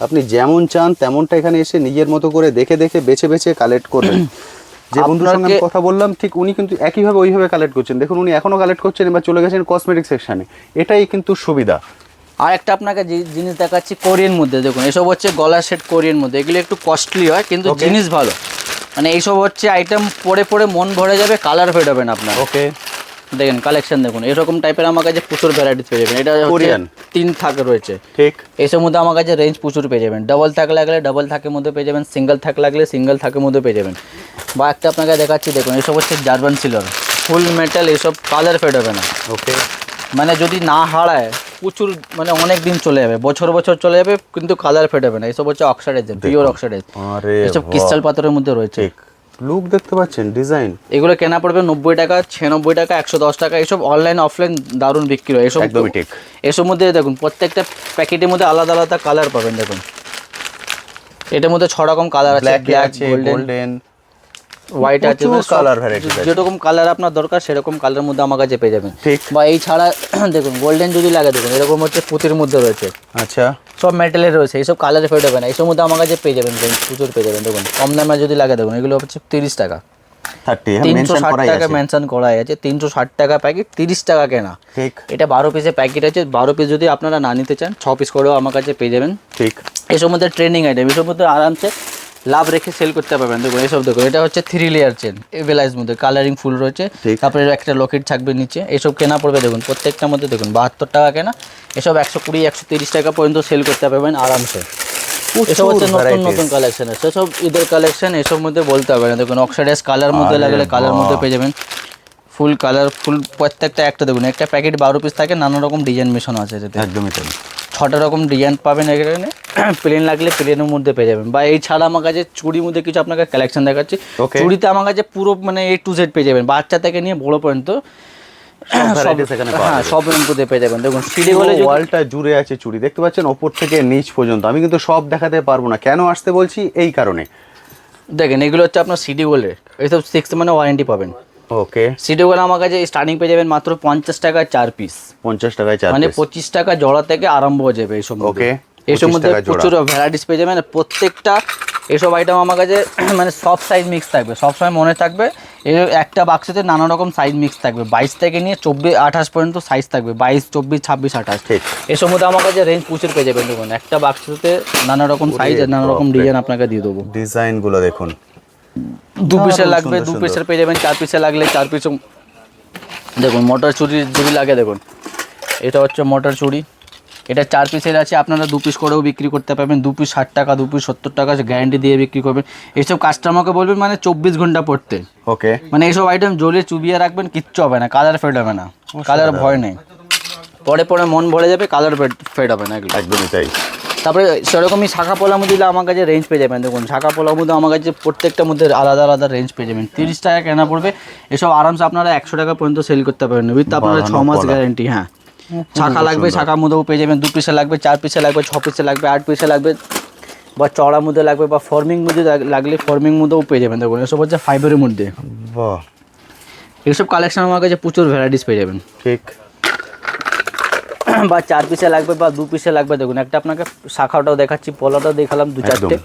আপনি যেমন চান তেমনটা এখানে এসে নিজের মতো করে দেখে দেখে বেছে বেছে কালেক্ট করবেন। যে বন্ধুর সঙ্গে আমি কথা বললাম ঠিক উনি কিন্তু একইভাবে ওইভাবে কালেক্ট করছেন। দেখুন উনি এখনো কালেক্ট করছেন, এবার চলে গেছেন কসমেটিক সেকশনে। এটাই কিন্তু সুবিধা। আর একটা আপনাকে যে জিনিস দেখাচ্ছি কোরিয়ান মধ্যে, দেখুন এসব হচ্ছে গলার সেট কোরিয়ান মধ্যে। এগুলো একটু কস্টলি হয় কিন্তু জিনিস ভালো। মানে এইসব হচ্ছে আইটেম পরে পরে মন ভরে যাবে, কালার ফেড হবে না আপনার। ওকে, দেখেন কালেকশন দেখুন, এরকম টাইপের আমার কাছে প্রচুর ভ্যারাইটিস পেয়ে যাবেন। এটা কোরিয়ান 3 থাক রয়েছে। ঠিক। এইসব মধ্যে আমার কাছে রেঞ্জ প্রচুর পেয়ে যাবেন। ডাবল থাক লাগলে ডাবল থাকের মধ্যে পেয়ে যাবেন, সিঙ্গেল থাক লাগলে সিঙ্গেল থাকের মধ্যে পেয়ে যাবেন। বা একটা আপনাকে দেখাচ্ছি দেখুন, এসব হচ্ছে জার্মান সিলভার, ফুল মেটাল, এসব কালার ফেড হবে না। ওকে, মানে যদি না হারায় প্রচুর, মানে অনেক দিন চলে যাবে, বছর বছর চলে যাবে, কিন্তু কালার ফেড হবে না। এসব হচ্ছে অক্সাইডাইজ, পিওর অক্সাইডাইজ। আরে এসব ক্রিস্টাল পাথরের মধ্যে রয়েছে। ঠিক। লুক দেখতে পাচ্ছেন, ডিজাইন। এগুলো কেনা পড়বে 90 টাকা, 96 টাকা, 110 টাকা। এসব অনলাইন অফলাইন দারুণ বিক্রি হয় এসব। একদমই ঠিক। এসব মধ্যে দেখুন প্রত্যেকটা প্যাকেটের মধ্যে আলাদা আলাদা কালার পাবেন। দেখুন এটার মধ্যে 6 রকম কালার আছে, ব্ল্যাক ব্ল্যাক, আছে, গোল্ডেন, গোল্ডেন, হোয়াইট আছে, কালার ভ্যারাইটি আছে। যেরকম কালার আপনার দরকার সেরকম কালারের মধ্যে আমার কাছে পেয়ে যাবেন। ঠিক। বা এই ছাড়া দেখুন গোল্ডেন যদি লাগে, দেখুন এরকম হচ্ছে পুঁতির মধ্যে রয়েছে, আচ্ছা, সব মেটালের রয়েছে। এইসব কালারে ফেড হবে না, এইসব মধ্যে আমার কাছে পেয়ে যাবেন, প্রচুর পেয়ে যাবেন। দেখুন কম দামে যদি লাগে, দেখুন এগুলো হচ্ছে 30 টাকা, 30 মেনশন 360 করাই টাকা আছে। মেনশন করা আছে। 360 টাকা প্যাকেট, 30 টাকা কেনা। ঠিক। এটা 12 পিসের প্যাকেট আছে। 12 পিস যদি আপনারা না নিতে চান, 6 পিস করেও আমার কাছে পেয়ে যাবেন। ঠিক। এসব মধ্যে ট্রেন্ডিং আইটেম, এসব মধ্যে আরামসে লাভ রেখে সেল করতে পারবেন। দেখুন এসব দেখুন, এটা হচ্ছে 3 লেয়ার চেন, এভেলাইজ মধ্যে কালারিং ফুল রয়েছে। ঠিক। তারপরে একটা লকেট থাকবে নিচে। এসব কেনা পড়বে দেখুন প্রত্যেকটার মধ্যে দেখুন 72 টাকা কেনা। এসব 120, 130 টাকা পর্যন্ত সেল করতে পারবেন আরামসে। এসব হচ্ছে নতুন নতুন কালেকশন আছে, সব ঈদের কালেকশন। এসব মধ্যে বলতে হবে না। দেখুন অক্সাইডাইজ কালার মধ্যে লাগলে কালার মধ্যে পেয়ে যাবেন, ফুল কালার ফুল প্রত্যেকটা। একটা দেখুন একটা প্যাকেট 12 পিস থাকে, নানা রকম ডিজাইন মেশানো আছে এটাতে। একদমই তাই। 6টা রকম ডিজাইন পাবেন এখানে। প্লেন লাগলে প্লেনের মধ্যে পেয়ে যাবেন, বা এই ছাড়া আমার কাছে চুড়ির মধ্যে কিছু আপনাকে কালেকশন দেখাচ্ছি। Okay. চুড়িতে আমার কাছে পুরো মানে A to Z পেয়ে যাবেন, বাচ্চা থেকে নিয়ে বড় পর্যন্ত varieties এখানে পাওয়া হ্যাঁ যাবে। সব রকম মধ্যে পেয়ে যাবেন। দেখুন সিডি বলে ওয়ালটা জুড়ে আছে চুড়ি, দেখতে পাচ্ছেন ওপর থেকে নিচ পর্যন্ত। আমি কিন্তু সব দেখাতে পারবো না, কেন আসতে বলছি এই কারণে। দেখেন এগুলো হচ্ছে আপনার সিডি গোল্ডের, এইসব 6 মানে ওয়ারেন্টি পাবেন। ওকে, সিডি গোল্ড আমার কাছে স্টার্টিং পেয়ে যাবেন মাত্র 50 টাকায় 4 পিস, 50 টাকায় 4 মানে piece। 25 টাকা জোড়া থেকে আরম্ভ হয়ে যাবে এইসব। ওকে, এইসব 25 মধ্যে টাকা জোড়া। প্রচুর ভ্যারাইটিস পেয়ে যাবেন। প্রত্যেকটা এসব আইটেম আমার কাছে মানে সব সাইজ মিক্স থাকবে, সবসময় মনে থাকবে এর একটা বাক্সতে নানা রকম সাইজ মিক্স থাকবে। 22 থেকে নিয়ে 24 28 পর্যন্ত সাইজ থাকবে, 22 24 26 28। ঠিক। এসব মধ্যে আমার কাছে রেঞ্জ প্রচুর পেয়ে যাবেন। দেখুন একটা বাক্সতে নানা রকম সাইজ আর নানা রকম ডিজাইন আপনাকে দিয়ে দেবো। ডিজাইন গুলো দেখুন, 2 পিসের দারুণ লাগবে সুন্দর 2 পিসের পেয়ে যাবেন, 4 পিসের লাগলে 4 পিস। দেখুন মোটর চুড়ি যদি লাগে, দেখুন এটা হচ্ছে মোটর চুড়ি, এটা 4 পিসের আছে। আপনারা 2 পিস করেও বিক্রি করতে পারবেন, 2 পিস 60 টাকা, 2 পিস 70 টাকা গ্যারান্টি দিয়ে বিক্রি করবেন। এইসব কাস্টমারকে বলবেন মানে 24 ঘন্টা পড়তে, ওকে, মানে এইসব আইটেম জ্বলিয়ে চুবিয়ে রাখবেন, কিচ্ছু হবে না, কালার ফেড হবে না, কালার ভয় নেই। পরে পরে মন ভরে যাবে, কালার ফেড হবে না এগুলো। একদমই তাই। তারপরে সেরকমই শাখা পোলার মধ্যে আমার কাছে রেঞ্জ পেয়ে যাবেন। দেখুন শাখা পোলার মধ্যে আমার কাছে প্রত্যেকটা মধ্যে আলাদা আলাদা রেঞ্জ পেয়ে যাবেন। 30 টাকা কেনা পড়বে, এসব আরামসে আপনারা 100 টাকা পর্যন্ত সেল করতে পারবেন, উইথ আপনারা 6 মাস গ্যারেন্টি। হ্যাঁ, শাখা লাগবে শাখার মধ্যেও পেয়ে যাবেন, 2 পিসে লাগবে, 4 পিসে লাগবে, 6 পিসে লাগবে, 8 পিসে লাগবে, বা চড়ার মধ্যে লাগবে, বা ফর্মিং মধ্যে লাগলে ফর্মিং মধ্যেও পেয়ে যাবেন। দেখুন এসব হচ্ছে ফাইবারের মধ্যে, বাহ, এইসব কালেকশন আমার কাছে প্রচুর ভ্যারাইটিস পেয়ে যাবেন। ঠিক। বা 4 পিসে লাগবে বা 2 পিসে লাগবে। দেখুন একটা আপনাকে শাখাটাও দেখাচ্ছি, পলাটাও দেখালাম 2-4টে।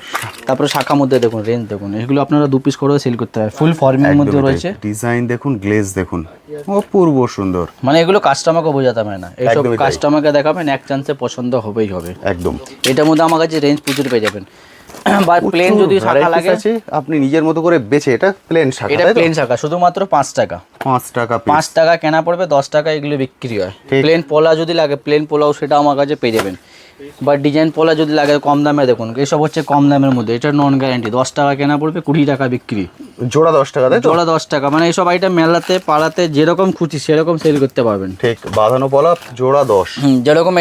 তারপরে শাখা মধ্যে দেখুন রেঞ্জ দেখুন, এগুলো আপনারা 2 পিস করেও সেল করতে পারবেন। ফুল ফর্মিং এর মধ্যে রয়েছে, ডিজাইন দেখুন, গ্লেজ দেখুন, অপূর্ব সুন্দর। মানে এগুলো কাস্টমারকে বোঝাতে হবে না, এইসব একদমই তাই। কাস্টমারকে দেখাবেন, এক চান্সে পছন্দ হবেই হবে। একদম। এটার মধ্যে আমার কাছে রেঞ্জ প্রচুর পেয়ে যাবেন। বা প্লেন যদি শাখা varieties লাগে, আছে, আপনি নিজের মতো করে বেছে। এটা প্লেন শাখা, এটা তাই তো? প্লেন শাখা শুধুমাত্র 5 টাকা, 5 টাকা 5 টাকা কেনা পড়বে, 10 টাকা এগুলো বিক্রি হয়। ঠিক। প্লেন পোলা যদি লাগে, প্লেন পোলাও সেটা আমার কাছে পেয়ে যাবেন। বা ডিজাইন পোলা যদি লাগে কম দামে, দেখুন এইসব হচ্ছে কম দামের মধ্যে, এটা নন গ্যারান্টি, 10 টাকা কেনা পড়বে, 20 টাকা বিক্রি। জোড়া 10 টাকা, তাই তো? জোড়া 10 টাকা, মানে এইসব আইটেম মেলাতে পাড়াতে যেরকম খুশি সেরকম সেল করতে পারবেন। ঠিক, বাঁধানো পলা জোড়া 10। যেরকম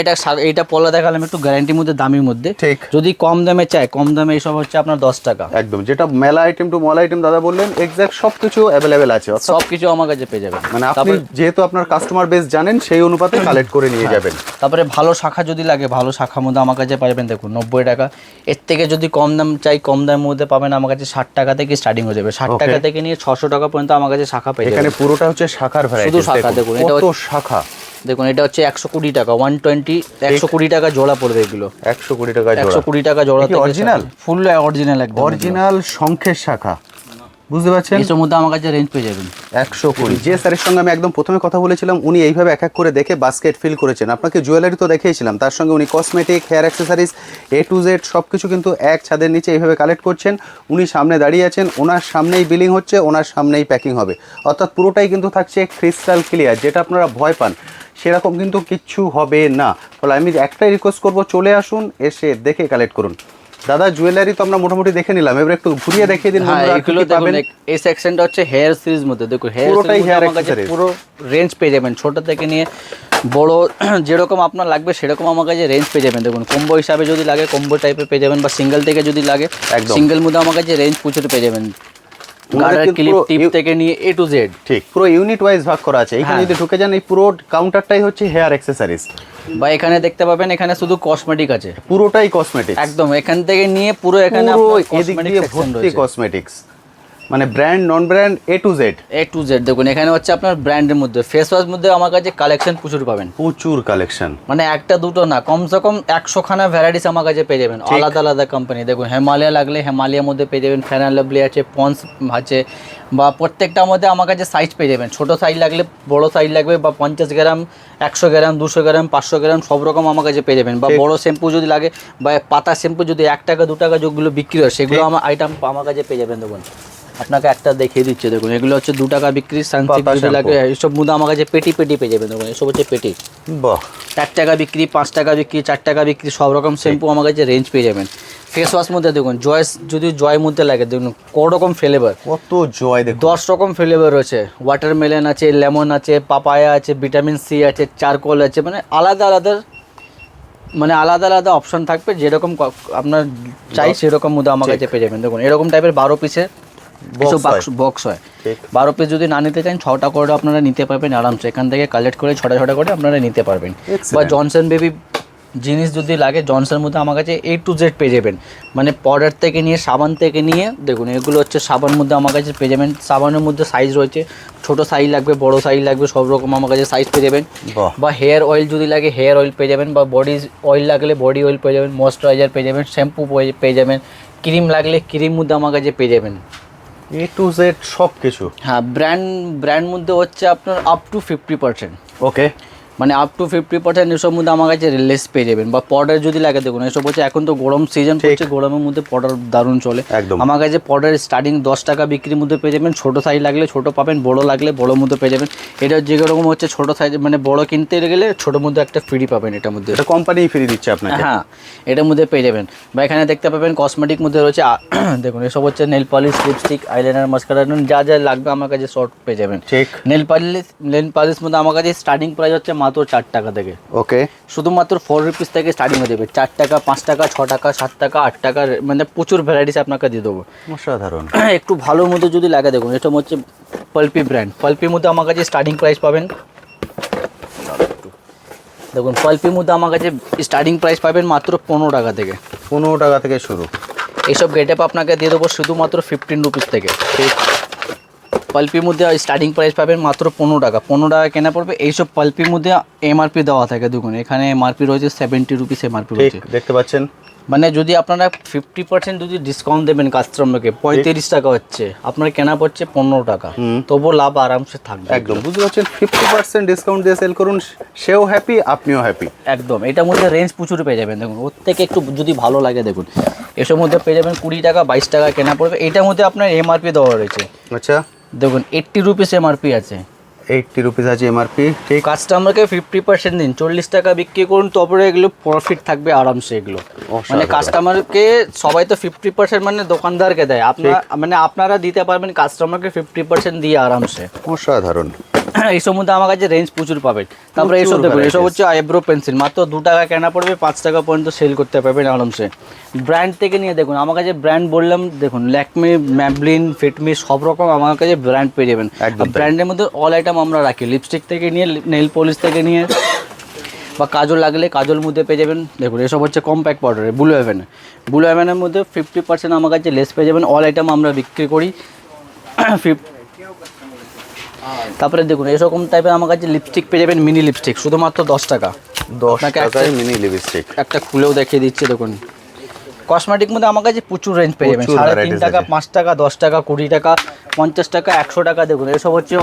এইটা পোলা দেখালাম একটু গ্যারান্টির মধ্যে, দামির মধ্যে। ঠিক। যদি কম দামে চায়, কম দামে এইসব হচ্ছে আপনার 10 টাকা। একদম, যেটা মেলা আইটেম টু মল আইটেম দাদা বললেন, এক্সাক্ট সবকিছু অ্যাভেলেবেল আছে। অর্থাৎ সব কিছু আমার কাছে পেয়ে যাবেন। মানে আপনি তারপরে যেহেতু আপনার কাস্টমার বেস জানেন, সেই অনুপাতে কালেক্ট করে নিয়ে যাবেন। তারপরে ভালো শাখা যদি লাগে, ভালো শাখার মধ্যে আমার কাছে পাবেন দেখুন 90 টাকা। এর থেকে যদি কম দাম চাই, কম দামের মধ্যে পাবেন আমার কাছে 60 টাকা থেকে স্টার্টিং হয়ে যাবে। 60 টাকা থেকে নিয়ে 600 টাকা পর্যন্ত আমার কাছে শাখা পেয়ে এখানে যাবেন। পুরোটা হচ্ছে শাখার ভ্যারাইটি। শুধু শাখা দেখুন, এটা কত শাখা! দেখুন এটা হচ্ছে 120 টাকা, 120 টাকা জোড়া পড়বে এগুলো। 120 টাকা জোড়া। 120 টাকা জোড়া থেকে অরিজিনাল? ফুল অরিজিনাল, একদম অরিজিনাল শঙ্খের শাখা, বুঝতে পারছেন? এর মধ্যে আমার কাছে রেঞ্জ পেয়ে যাবেন 120। যে স্যারের সঙ্গে আমি একদম প্রথমে কথা বলেছিলাম, উনি এইভাবে এক এক করে দেখে বাস্কেট ফিল করেছেন। আপনাকে জুয়েলারি তো দেখিয়েছিলাম, তার সঙ্গে উনি cosmetic, hair accessories, A to Z সব কিছু কিন্তু এক ছাদের নিচে এইভাবে কালেক্ট করছেন। উনি সামনে দাঁড়িয়ে আছেন, ওনার সামনেই বিলিং হচ্ছে, ওনার সামনেই প্যাকিং হবে। অর্থাৎ পুরোটাই কিন্তু থাকছে ক্রিস্টাল ক্লিয়ার। যেটা আপনারা ভয় পান সেরকম কিন্তু কিচ্ছু হবে না। ফলে আমি একটাই রিকোয়েস্ট করব, চলে আসুন, এসে দেখে কালেক্ট করুন। দাদা জুয়েলারি তো আমরা মোটামুটি দেখে নিলাম, এবার একটু ঘুরিয়ে দেখিয়ে দিন হ্যাঁ, বন্ধুরা, এগুলো কি কি দেখুন পাবেন। এই সেকশনটা হচ্ছে হেয়ার সিরিজ মধ্যে। দেখুন হেয়ার পুরোটাই সিরিজ hair আমার কাছে accessories। পুরো রেঞ্জ পেয়ে যাবেন, ছোট থেকে নিয়ে বড় যেরকম আপনার লাগবে সেরকম আমার কাছে রেঞ্জ পেয়ে যাবেন। দেখুন কম্বো হিসাবে যদি লাগে কম্বো টাইপের পেয়ে যাবেন, বা সিঙ্গেল থেকে যদি লাগে একদম। সিঙ্গেল মধ্যে আমার কাছে রেঞ্জ প্রচুর পেয়ে যাবেন। ওনাদের গার্ডার কিন্তু ক্লিপ পুরো টিপ থেকে নিয়ে A to Z। ঠিক, পুরো ইউনিট ওয়াইজ ভাগ করা আছে। এখানে হ্যাঁ। যদি ঢুকে যান, এই পুরো কাউন্টারটাই হচ্ছে হেয়ার অ্যাক্সেসরিজ। বা এখানে দেখতে পাবেন এখানে শুধু কসমেটিক আছে, পুরোটাই কসমেটিক্স। একদম এখান থেকে নিয়ে পুরো এখানে পুরো আপনার এদিক cosmetic দিয়ে section ভর্তি রয়েছে। কসমেটিক্স, মানে brand non brand A to Z। A to Z দেখুন এখানে হচ্ছে আপনার ব্র্যান্ডের মধ্যে। ফেস ওয়াশ মধ্যে আমার কাছে কালেকশন প্রচুর পাবেন, প্রচুর কালেকশন। মানে একটা দুটো না, কমসে কম 100 খানা ভ্যারাইটিস আমার কাছে পেয়ে যাবেন, আলাদা আলাদা কোম্পানি। দেখুন হিমালয়া লাগলে হিমালয়ার মধ্যে পেয়ে যাবেন, ফেয়ার লাভলি আছে, পন্স আছে, বা প্রত্যেকটার মধ্যে আমার কাছে সাইজ পেয়ে যাবেন। ছোট সাইজ লাগলে, বড় সাইজ লাগবে, বা 50 গ্রাম, 100 গ্রাম, 200 গ্রাম, 500 গ্রাম সব রকম আমার কাছে পেয়ে যাবেন। বা ঠিক। বড় শ্যাম্পু যদি লাগে, বা পাতা শ্যাম্পু যদি 1 টাকা 2 টাকা যেগুলো বিক্রি হয় সেগুলো আমার আইটেম আমার কাছে পেয়ে যাবেন। দেখুন আপনাকে একটা দেখিয়ে দিচ্ছে, দেখুন এগুলো হচ্ছে 2 টাকা বিক্রি। সানসিল্ক পাতা যদি শ্যাম্পু। লাগে এইসব মধ্যে আমার কাছে পেটি পেটি পেয়ে যাবেন। দেখুন এসব হচ্ছে পেটি, বাহ, 4 টাকা বিক্রি, 5 টাকা বিক্রি, 4 টাকা বিক্রি, সব রকম শ্যাম্পু আমার কাছে রেঞ্জ পেয়ে যাবেন। ফেস ওয়াশ মধ্যে দেখুন জয়, যদি জয়ের মধ্যে লাগে দেখুন কত রকম ফ্লেভার, কত জয় দেখুন। 10 রকম ফ্লেভার রয়েছে। ওয়াটারমেলন আছে, লেমন আছে, পাপায়া আছে, ভিটামিন সি আছে, চারকোল আছে, মানে আলাদা আলাদা মানে আলাদা আলাদা অপশন থাকবে, যেরকম আপনার চাই সেরকম মধ্যে আমার কাছে পেয়ে যাবেন। দেখুন এরকম টাইপের 12 পিসের বক্স হয়। 12 পিস যদি না নিতে চান 6টা করে আপনারা নিতে পারবেন আরামসে, এখান থেকে কালেক্ট করে 6টা করে আপনারা নিতে পারবেন। বা জনসন বেবি জিনিস যদি লাগে, জনসনের মধ্যে আমার কাছে A to Z পেয়ে যাবেন, মানে পাউডার থেকে নিয়ে সাবান থেকে নিয়ে, দেখুন এগুলো হচ্ছে সাবান মধ্যে আমার কাছে পেয়ে যাবেন। সাবানের মধ্যে সাইজ রয়েছে, ছোট সাইজ লাগবে, বড় সাইজ লাগবে, সব রকম আমার কাছে সাইজ পেয়ে যাবেন। বা হেয়ার অয়েল যদি লাগে হেয়ার অয়েল পেয়ে যাবেন, বা বডি অয়েল লাগলে বডি অয়েল পেয়ে যাবেন, ময়েশ্চারাইজার পেয়ে যাবেন, শ্যাম্পু পেয়ে যাবেন, ক্রিম লাগলে ক্রিম মধ্যে আমার কাছে পেয়ে যাবেন। A to Z সব কিছু। হ্যাঁ, ব্র্যান্ড মধ্যে হচ্ছে আপনার আপ টু 50%। ওকে, মানে আপ টু 50% এসব মধ্যে আমার কাছে লেস পেয়ে যাবেন। বা পাউডার যদি লাগে, দেখুন এসব হচ্ছে এখন তো গরম সিজন চলছে, গরমের মধ্যে পাউডার দারুণ চলে। আমার কাছে পাউডার স্টার্টিং 10 টাকা বিক্রির মধ্যে পেয়ে যাবেন। ছোটো সাইজ লাগলে ছোটো পাবেন, বড় লাগলে বড়োর মধ্যে পেয়ে যাবেন। এটা যেরকম হচ্ছে ছোটো সাইজ, মানে বড় কিনতে গেলে ছোটোর মধ্যে একটা ফ্রি পাবেন এটার মধ্যে, এটা কোম্পানি ফ্রি দিচ্ছে আপনাকে। হ্যাঁ, এটার মধ্যে পেয়ে যাবেন। বা এখানে দেখতে পাবেন কসমেটিক মধ্যে রয়েছে দেখুন এসব হচ্ছে nail polish, lipstick, eyeliner, mascara, যা যা লাগবে আমার কাছে শর্ট পেয়ে যাবেন। ঠিক, নেল পলিশ মধ্যে আমার কাছে স্টার্টিং প্রাইস হচ্ছে মাত্র 4 টাকা থেকে। ওকে, শুধুমাত্র 4 রুপিস থেকে স্টার্টিং হয়ে যাবে। 4 টাকা, 5 টাকা, 6 টাকা, 7 টাকা, 8 টাকা, মানে প্রচুর ভ্যারাইটিস আপনাকে দিয়ে দেবো। অসাধারণ। একটু ভালোর মধ্যে যদি লাগে, দেখুন এটা হচ্ছে পালপি ব্র্যান্ড। পালপির মধ্যে আমার কাছে স্টার্টিং প্রাইস পাবেন, দেখুন পালপির মধ্যে আমার কাছে স্টার্টিং প্রাইস পাবেন মাত্র 15 টাকা থেকে। 15 টাকা থেকে শুরু। এইসব গেটআপ আপনাকে দিয়ে দেবো শুধুমাত্র 15 রুপিস থেকে। পালপির মধ্যে স্টার্টিং প্রাইস পাবেন মাত্র 15 টাকা। 15 টাকা কেনা পড়বে। এইসব পালপির মধ্যে এমআরপি দেওয়া থাকে, দেখুন এখানে এমআরপি রয়েছে 70 রুপিস এমআরপি রয়েছে, দেখতে পাচ্ছেন। মানে যদি আপনারা 50% যদি ডিসকাউন্ট দেবেন কাস্টমারকে, 35 টাকা হচ্ছে, আপনার কেনা পড়ছে 15 টাকা, তবুও লাভ আরামসে থাকবে। একদম বুঝতে পারছেন, 50% ডিসকাউন্ট দিয়ে সেল করুন, সেও হ্যাপি, আপনিও হ্যাপি। একদম, এটার মধ্যে রেঞ্জ প্রচুর পেয়ে যাবেন। দেখুন ওর থেকে একটু যদি ভালো লাগে, দেখুন এসব মধ্যে পেয়ে যাবেন 20 টাকা, 22 টাকা কেনা পড়বে। এটার মধ্যে আপনার এমআরপি দেওয়া রয়েছে। আচ্ছা, দেখুন 80 রুপিস এমআরপি আছে। 80 রুপিস আছে এমআরপি। ঠিক, কাস্টমারকে 50% দিন, 40 টাকা বিক্রি করুন, তারপরে এগুলো প্রফিট থাকবে আরামসে। এগুলো মানে কাস্টমারকে সবাই তো 50% মানে দোকানদারকে দেয়, আপনার মানে আপনারা দিতে পারবেন কাস্টমারকে 50% দিয়ে আরামসে। অসাধারণ। এইসব মধ্যে আমার কাছে রেঞ্জ প্রচুর পাবেন। তারপরে এইসব দেখুন, এসব হচ্ছে আইব্রো পেন্সিল, মাত্র 2 টাকা কেনা পড়বে, 5 টাকা পর্যন্ত সেল করতে পারবেন আরামসে। ব্র্যান্ড থেকে নিয়ে দেখুন আমার কাছে ব্র্যান্ড বললাম, দেখুন ল্যাকমি, ম্যাবলিন, ফিটমি সব রকম আমার কাছে ব্র্যান্ড পেয়ে যাবেন। ব্র্যান্ডের মধ্যে অল আইটেম আমরা রাখি, লিপস্টিক থেকে নিয়ে নেল পলিশ থেকে নিয়ে, বা কাজল লাগলে কাজল মধ্যে পেয়ে যাবেন। দেখুন এসব হচ্ছে কম্প্যাক্ট পাউডারে ব্লু হেভেনের মধ্যে 50% আমার কাছে লেস পেয়ে যাবেন। অল আইটেম আমরা বিক্রি করি। তারপরে দেখুন এরকম টাইপের আমার কাছে লিপস্টিক পেয়ে যাবেন, মিনি লিপস্টিক, শুধুমাত্র 10 টাকা। 10 টাকায় মিনি লিপস্টিক। একটা খুলেও দেখিয়ে দিচ্ছে, দেখুন কসমেটিক মধ্যে আমার কাছে প্রচুর রেঞ্জ পেয়ে যাবেন। 3.5 টাকা, 5 টাকা, 10 টাকা, 20 টাকা, 50 টাকা, 100 টাকা। দেখুন এসব হচ্ছে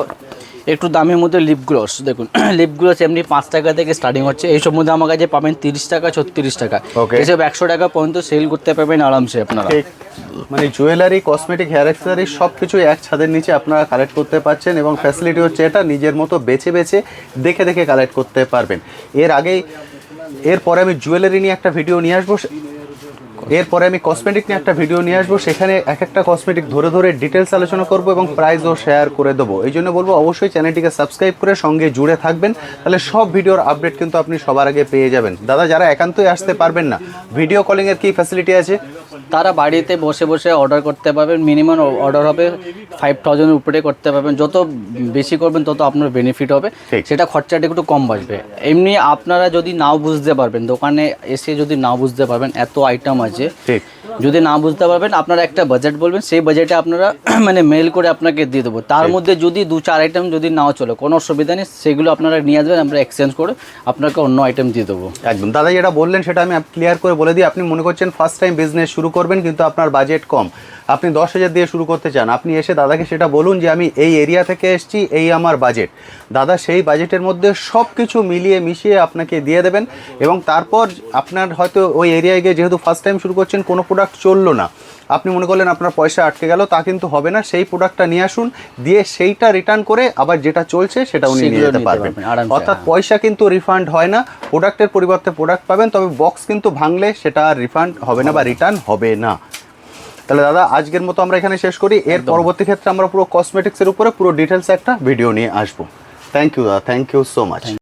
একটু দামের মধ্যে লিপ গ্লস। দেখুন লিপ গ্লস এমনি 5 টাকা থেকে স্টার্টিং হচ্ছে। এইসব মধ্যে আমার কাছে পাবেন 30 টাকা, 36 টাকা, এসব 100 টাকা পর্যন্ত সেল করতে পারবেন আরামসে আপনারা। মানে জুয়েলারি, কসমেটিক, হেয়ার অ্যাক্সেসরি সব কিছু এক ছাদের নিচে আপনারা কালেক্ট করতে পারছেন, এবং ফ্যাসিলিটি হচ্ছে এটা নিজের মতো বেছে বেছে দেখে দেখে কালেক্ট করতে পারবেন। এরপরে আমি জুয়েলারি নিয়ে একটা ভিডিও নিয়ে আসবো, এরপরে আমি কসমেটিক নিয়ে একটা ভিডিও নিয়ে আসবো, সেখানে এক একটা কসমেটিক ধরে ধরে ডিটেলস আলোচনা করব এবং প্রাইসও শেয়ার করে দেবো। এই জন্য বলবো অবশ্যই চ্যানেলটিকে সাবস্ক্রাইব করে সঙ্গে জুড়ে থাকবেন, তাহলে সব ভিডিওর আপডেট কিন্তু আপনি সবার আগে পেয়ে যাবেন। দাদা, যারা একান্তই আসতে পারবেন না, ভিডিও কলিংয়ের কী ফ্যাসিলিটি আছে? তারা বাড়িতে বসে বসে অর্ডার করতে পারবেন। মিনিমাম অর্ডার হবে 5000-এর উপরে করতে পারবেন। যত বেশি করবেন তত আপনার বেনিফিট হবে, সেটা খরচাটা একটু কম বাঁচবে। এমনি আপনারা যদি নাও বুঝতে পারবেন, দোকানে এসে যদি নাও বুঝতে পারবেন, এত আইটেম আছে, যদি না বুঝতে পারবেন আপনারা একটা বাজেট বলবেন, সেই বাজেটে আপনারা মানে মেল করে আপনাকে দিয়ে দেবো। তার মধ্যে যদি 2-4 আইটেম যদি নাও চলে, কোনো অসুবিধা নেই, সেগুলো আপনারা নিয়ে আসবেন, আমরা এক্সচেঞ্জ করে আপনাকে অন্য আইটেম দিয়ে দেবো। একদম দাদা, যেটা বললেন সেটা আমি ক্লিয়ার করে বলে দিই। আপনি মনে করছেন ফার্স্ট টাইম বিজনেস শুরু করবেন, কিন্তু আপনার বাজেট কম, আপনি 10,000 দিয়ে শুরু করতে চান, আপনি এসে দাদাকে সেটা বলুন যে আমি এই এরিয়া থেকে এসেছি, এই আমার বাজেট। দাদা সেই বাজেটের মধ্যে সব কিছু মিলিয়ে মিশিয়ে আপনাকে দিয়ে দেবেন। এবং তারপর আপনার হয়তো ওই এরিয়ায় গিয়ে, যেহেতু ফার্স্ট টাইম শুরু করছেন, কোনো প্রোডাক্ট চললো না, আপনি মনে করলেন আপনার পয়সা আটকে গেল, তা কিন্তু হবে না। সেই প্রোডাক্টটা নিয়ে আসুন, দিয়ে সেইটা রিটার্ন করে আবার যেটা চলছে সেটা উনি নিয়ে যেতে পারবেন। অর্থাৎ পয়সা কিন্তু রিফান্ড হয় না, প্রোডাক্টের পরিবর্তে প্রোডাক্ট পাবেন, তবে বক্স কিন্তু ভাঙলে সেটা রিফান্ড হবে না বা রিটার্ন হবে না। তাহলে দাদা আজকের মতো আমরা এখানে শেষ করি। এর পরবর্তী ক্ষেত্রে আমরা পুরো কসমেটিক্সের উপরে পুরো ডিটেলস একটা ভিডিও নিয়ে আসবো। থ্যাংক ইউ দাদা, থ্যাংক ইউ সো মাচ।